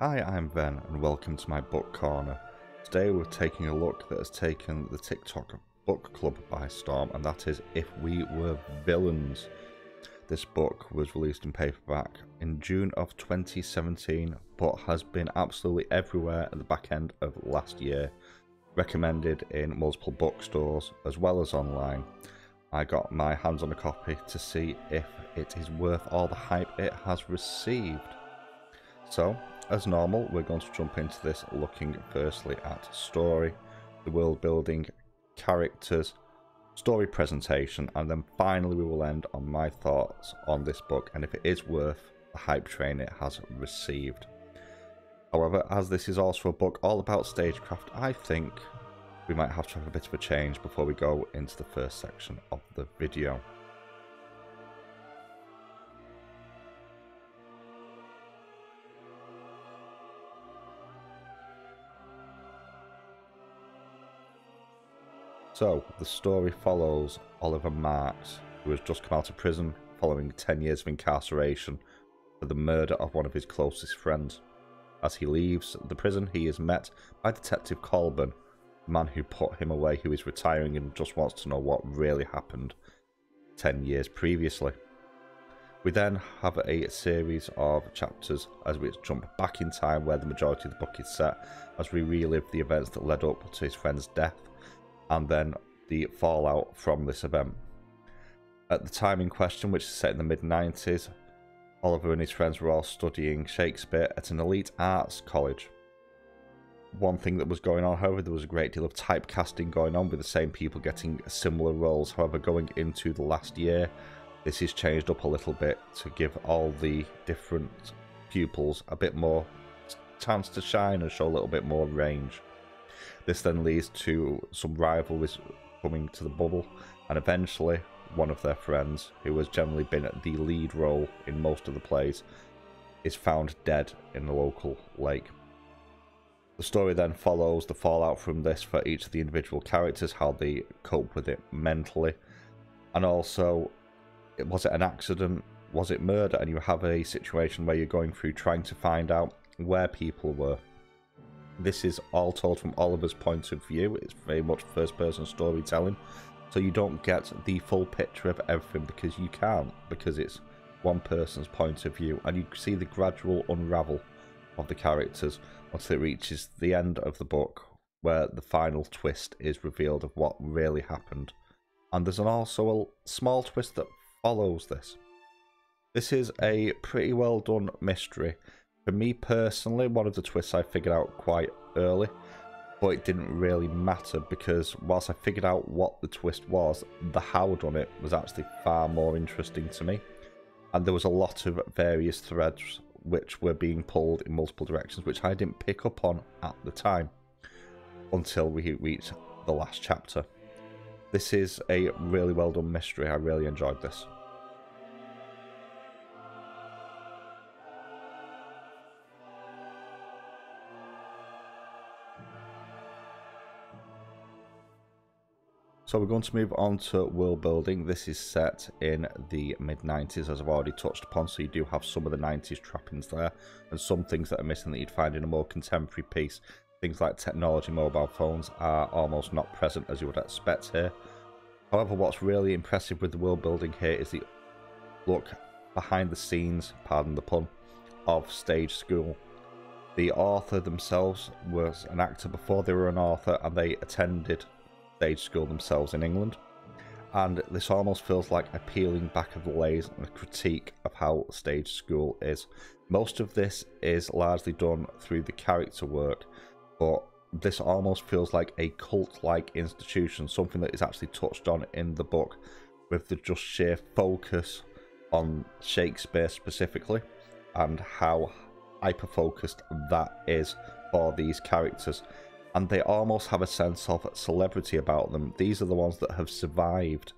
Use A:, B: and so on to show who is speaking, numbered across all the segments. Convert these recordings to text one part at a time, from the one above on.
A: Hi, I'm Ben, and welcome to my book corner. Today we're taking a look that has taken the TikTok book club by storm, and that is If We Were Villains. This book was released in paperback in June of 2017, but has been absolutely everywhere at the back end of last year. Recommended in multiple bookstores as well as online. I got my hands on a copy to see if it is worth all the hype it has received. So, as normal, we're going to jump into this looking firstly at story, the world building, characters, story presentation, and then finally we will end on my thoughts on this book and if it is worth the hype train it has received. However, as this is also a book all about stagecraft, I think we might have to have a bit of a change before we go into the first section of the video. So, the story follows Oliver Marks, who has just come out of prison following 10 years of incarceration for the murder of one of his closest friends. As he leaves the prison, he is met by Detective Colborne, the man who put him away, who is retiring and just wants to know what really happened 10 years previously. We then have a series of chapters as we jump back in time where the majority of the book is set, as we relive the events that led up to his friend's death and then the fallout from this event. At the time in question, which is set in the mid-90s, Oliver and his friends were all studying Shakespeare at an elite arts college. One thing that was going on, however, there was a great deal of typecasting going on with the same people getting similar roles. However, going into the last year, this is changed up a little bit to give all the different pupils a bit more chance to shine and show a little bit more range. This then leads to some rivalries coming to the bubble, and eventually one of their friends, who has generally been the lead role in most of the plays, is found dead in the local lake. The story then follows the fallout from this for each of the individual characters, how they cope with it mentally, and also, was it an accident, was it murder, and you have a situation where you're going through trying to find out where people were. This is all told from Oliver's point of view. It's very much first-person storytelling, so you don't get the full picture of everything because you can't, because it's one person's point of view, and you see the gradual unravel of the characters until it reaches the end of the book, where the final twist is revealed of what really happened. And there's also a small twist that follows this. This is a pretty well done mystery. For me personally, one of the twists I figured out quite early, but it didn't really matter because whilst I figured out what the twist was, the how done it was actually far more interesting to me. And there was a lot of various threads which were being pulled in multiple directions, which I didn't pick up on at the time until we reached the last chapter. This is a really well done mystery. I really enjoyed this. So we're going to move on to world building. This is set in the mid-90s, as I've already touched upon, so you do have some of the 90s trappings there, and some things that are missing that you'd find in a more contemporary piece. Things like technology, mobile phones are almost not present as you would expect here. However, what's really impressive with the world building here is the look behind the scenes, pardon the pun, of Stage School. The author themselves was an actor before they were an author, and they attended Stage School themselves in England, and this almost feels like a peeling back of the layers and a critique of how Stage School is. Most of this is largely done through the character work, but this almost feels like a cult-like institution, something that is actually touched on in the book with the just sheer focus on Shakespeare specifically and how hyper-focused that is for these characters. And they almost have a sense of celebrity about them. These are the ones that have survived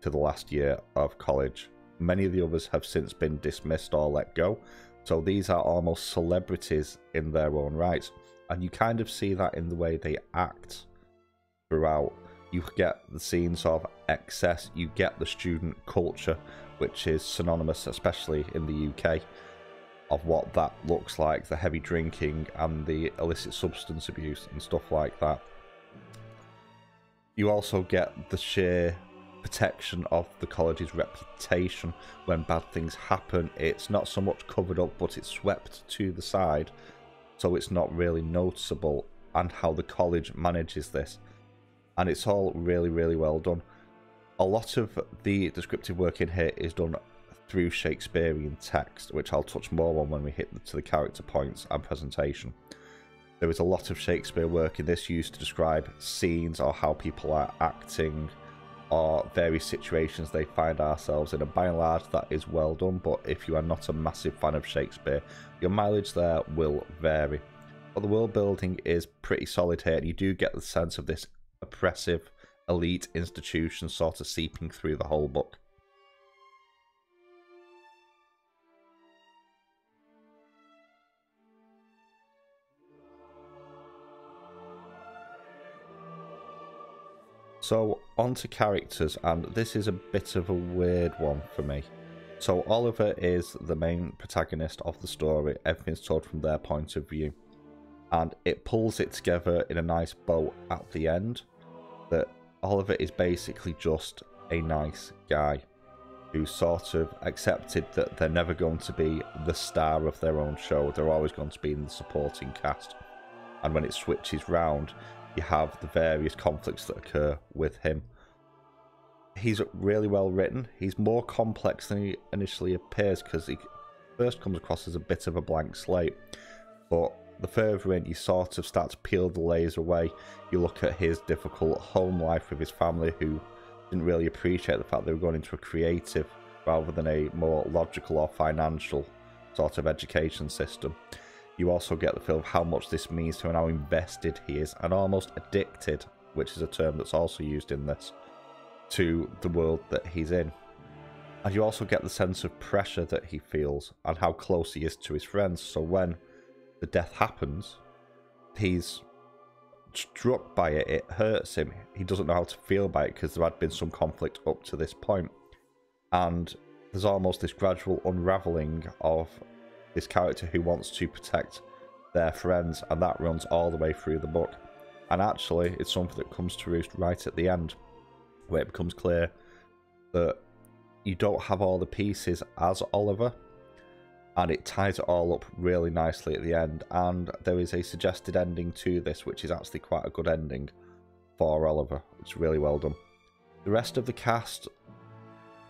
A: to the last year of college. Many of the others have since been dismissed or let go. So these are almost celebrities in their own rights. And you kind of see that in the way they act throughout. You get the scenes of excess, you get the student culture, which is synonymous, especially in the UK, of what that looks like, the heavy drinking and the illicit substance abuse and stuff like that. You also get the sheer protection of the college's reputation. When bad things happen, it's not so much covered up, but it's swept to the side, so it's not really noticeable, and how the college manages this. And it's all really, really well done. A lot of the descriptive work in here is done through Shakespearean text, which I'll touch more on when we hit to the character points and presentation. There is a lot of Shakespeare work in this used to describe scenes or how people are acting or various situations they find ourselves in, and by and large that is well done. But if you are not a massive fan of Shakespeare, your mileage there will vary. But the world building is pretty solid here, and you do get the sense of this oppressive elite institution sort of seeping through the whole book. So, on to characters, and this is a bit of a weird one for me. So, Oliver is the main protagonist of the story. Everything's told from their point of view. And it pulls it together in a nice bow at the end, that Oliver is basically just a nice guy who sort of accepted that they're never going to be the star of their own show. They're always going to be in the supporting cast. And when it switches round, you have the various conflicts that occur with him. He's really well written. He's more complex than he initially appears, because he first comes across as a bit of a blank slate. But the further in, you sort of start to peel the layers away. You look at his difficult home life with his family, who didn't really appreciate the fact they were going into a creative rather than a more logical or financial sort of education system. You also get the feel of how much this means to him and how invested he is, and almost addicted, which is a term that's also used in this, to the world that he's in. And you also get the sense of pressure that he feels and how close he is to his friends. So when the death happens, he's struck by it, it hurts him. He doesn't know how to feel by it because there had been some conflict up to this point. And there's almost this gradual unravelling of this character who wants to protect their friends, and that runs all the way through the book. And actually, it's something that comes to roost right at the end, where it becomes clear that you don't have all the pieces as Oliver, and it ties it all up really nicely at the end. And there is a suggested ending to this, which is actually quite a good ending for Oliver. It's really well done. The rest of the cast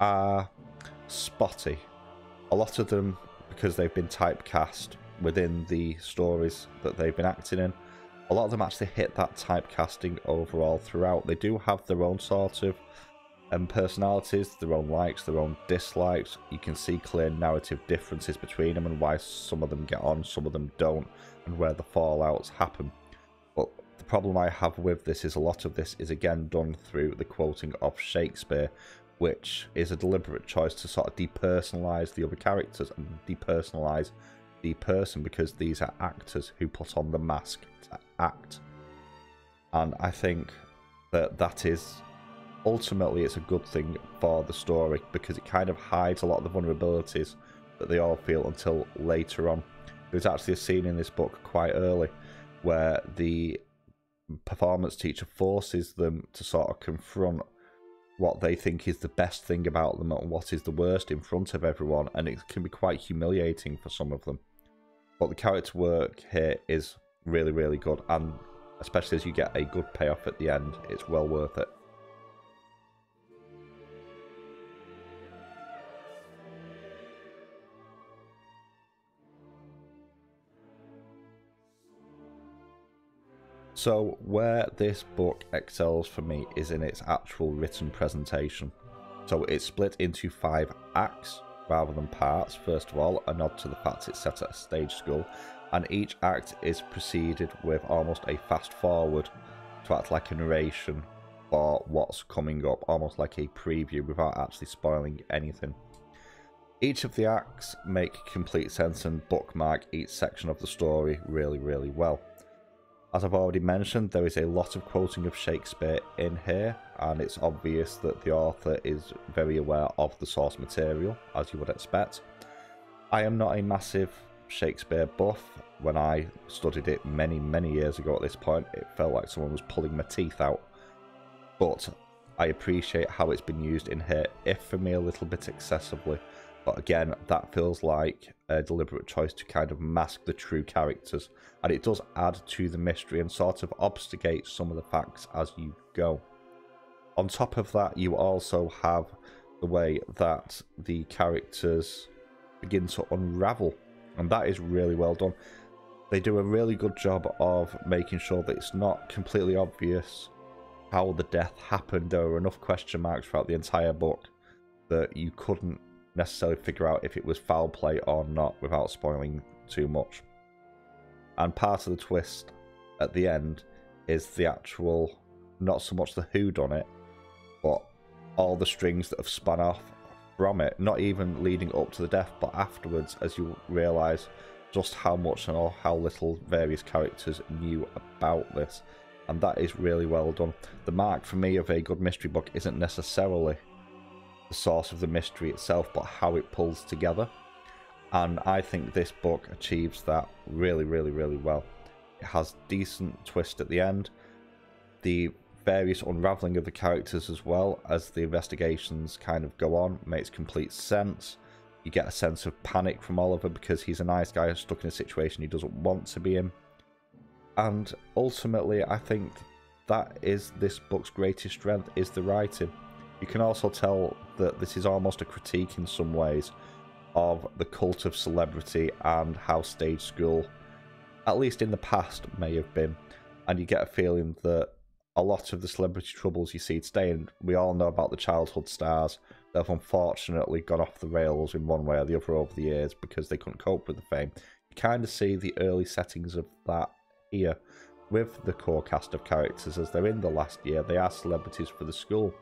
A: are spotty. A lot of them, because they've been typecast within the stories that they've been acting in, a lot of them actually hit that typecasting overall throughout. They do have their own sort of personalities, their own likes, their own dislikes. You can see clear narrative differences between them and why some of them get on, some of them don't, and where the fallouts happen. But the problem I have with this is a lot of this is again done through the quoting of Shakespeare, which is a deliberate choice to sort of depersonalise the other characters and depersonalise the person, because these are actors who put on the mask to act. And I think that that is, ultimately, it's a good thing for the story, because it kind of hides a lot of the vulnerabilities that they all feel until later on. There's actually a scene in this book quite early where the performance teacher forces them to sort of confront what they think is the best thing about them and what is the worst in front of everyone, and it can be quite humiliating for some of them. But the character work here is really, really good, and especially as you get a good payoff at the end, it's well worth it. So where this book excels for me is in its actual written presentation. So it's split into 5 acts rather than parts. First of all, a nod to the fact it's set at a stage school, and each act is preceded with almost a fast forward to act like a narration for what's coming up, almost like a preview without actually spoiling anything. Each of the acts make complete sense and bookmark each section of the story really, really well. As I've already mentioned, there is a lot of quoting of Shakespeare in here, and it's obvious that the author is very aware of the source material, as you would expect. I am not a massive Shakespeare buff. When I studied it many years ago at this point, it felt like someone was pulling my teeth out. But I appreciate how it's been used in here, if for me a little bit excessively. But again, that feels like a deliberate choice to kind of mask the true characters. And it does add to the mystery and sort of obfuscate some of the facts as you go. On top of that, you also have the way that the characters begin to unravel. And that is really well done. They do a really good job of making sure that it's not completely obvious how the death happened. There are enough question marks throughout the entire book that you couldn't necessarily figure out if it was foul play or not without spoiling too much. And part of the twist at the end is the actual, not so much the whodunit, but all the strings that have spun off from it, not even leading up to the death, but afterwards, as you realise just how much or how little various characters knew about this. And that is really well done. The mark for me of a good mystery book isn't necessarily the source of the mystery itself, but how it pulls together. And I think this book achieves that really well. It has decent twist at the end. The various unraveling of the characters as well as the investigations kind of go on makes complete sense. You get a sense of panic from Oliver because he's a nice guy stuck in a situation he doesn't want to be in. And ultimately, I think that is this book's greatest strength, is the writing. You can also tell that this is almost a critique in some ways of the cult of celebrity and how stage school, at least in the past, may have been. And you get a feeling that a lot of the celebrity troubles you see today, and we all know about the childhood stars that have unfortunately gone off the rails in one way or the other over the years because they couldn't cope with the fame. You kind of see the early settings of that here with the core cast of characters. As they're in the last year, they are celebrities for the school.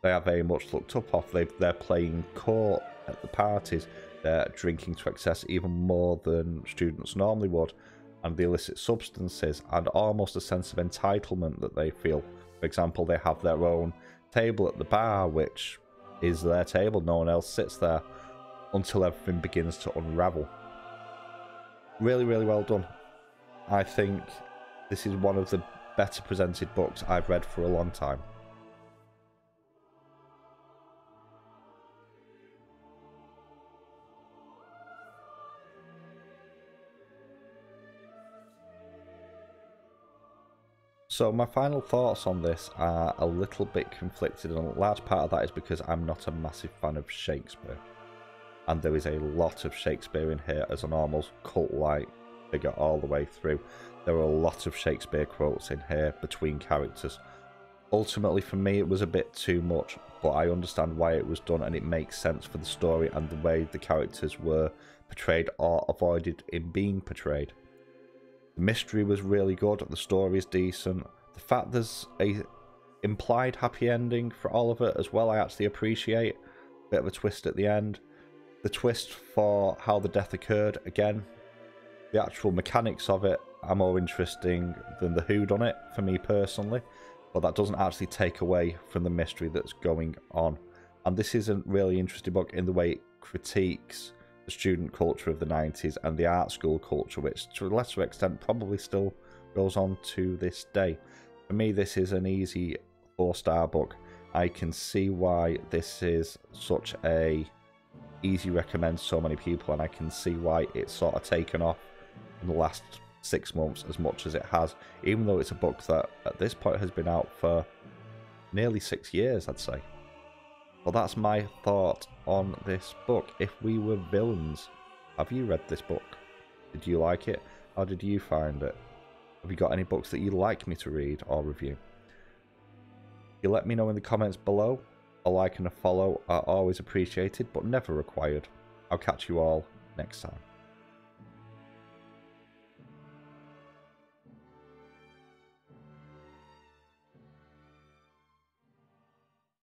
A: They are very much looked up off. They're playing court at the parties. They're drinking to excess even more than students normally would. And the illicit substances and almost a sense of entitlement that they feel. For example, they have their own table at the bar, which is their table. No one else sits there until everything begins to unravel. Really well done. I think this is one of the better presented books I've read for a long time. So my final thoughts on this are a little bit conflicted, and a large part of that is because I'm not a massive fan of Shakespeare. And there is a lot of Shakespeare in here as an almost cult-like figure all the way through. There are a lot of Shakespeare quotes in here between characters. Ultimately, for me, it was a bit too much, but I understand why it was done, and it makes sense for the story and the way the characters were portrayed or avoided in being portrayed. The mystery was really good, the story is decent. The fact there's a implied happy ending for Oliver as well, I actually appreciate. Bit of a twist at the end. The twist for how the death occurred, again, the actual mechanics of it are more interesting than the whodunit for me personally, but that doesn't actually take away from the mystery that's going on. And this is a really interesting book in the way it critiques the student culture of the 90s and the art school culture, which to a lesser extent probably still goes on to this day. For me, this is an easy 4-star book. I can see why this is such a easy recommend to so many people, and I can see why it's sort of taken off in the last 6 months as much as it has, even though it's a book that at this point has been out for nearly 6 years, I'd say. Well, that's my thought on this book. If We Were Villains. Have you read this book? Did you like it? How did you find it? Have you got any books that you'd like me to read or review? You let me know in the comments below. A like and a follow are always appreciated, but never required. I'll catch you all next time.